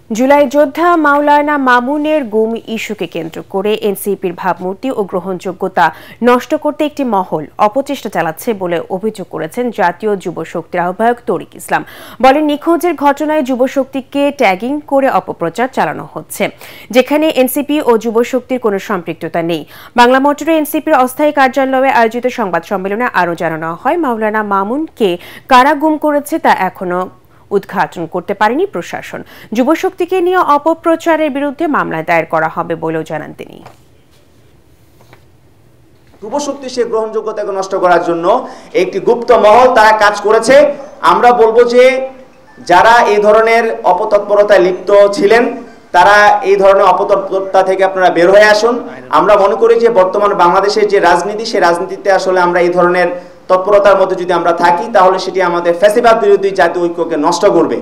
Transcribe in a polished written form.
জুলাই যোদ্ধা মাওলানা মামুনের গুম ইস্যুকে কেন্দ্র করে এনসিপির ভাবমূর্তি ও গ্রহণযোগ্যতা নষ্ট করতে একটি মহল অপচেষ্টা চালাচ্ছে বলে অভিযোগ করেছেন জাতীয় যুব শক্তির আহ্বায়ক তরিক ইসলাম। বলেন, নিখোঁজের ঘটনায় যুব শক্তিকে ট্যাগিং করে অপপ্রচার চালানো হচ্ছে, যেখানে এনসিপি ও যুব শক্তির কোনো সম্পৃক্ততা নেই। বাংলা মোটরে এনসিপির অস্থায়ী কার্যালয়ে আয়োজিত সংবাদ সম্মেলনে আরও জানানো হয়, মাওলানা মামুনকে কারা গুম করেছে তা এখনো উদ্ঘাটন করতে পারেনি প্রশাসন। যুবশক্তিকে নিয়ে অপপ্রচারের বিরুদ্ধে মামলা দায়ের করা হবে বলেও জানান তিনি। যুবশক্তি সে গ্রহণযোগ্যতাকে নষ্ট করার জন্য একটি গুপ্ত মহল তারা কাজ করেছে। আমরা বলবো যে যারা এই ধরনের অপতৎপরতায় লিপ্ত ছিলেন তারা এই ধরনের অপতৎপরতা থেকে আপনারা বের হয়ে আসুন। আমরা মনে করি যে বর্তমান বাংলাদেশের যে রাজনীতি, সেই রাজনীতিতে আসলে আমরা এই ধরনের তৎপরতার মধ্যে যদি আমরা থাকি তাহলে সেটি আমাদের ফ্যাসিবাদ বিরোধী জাতীয় ঐক্যকে নষ্ট করবে।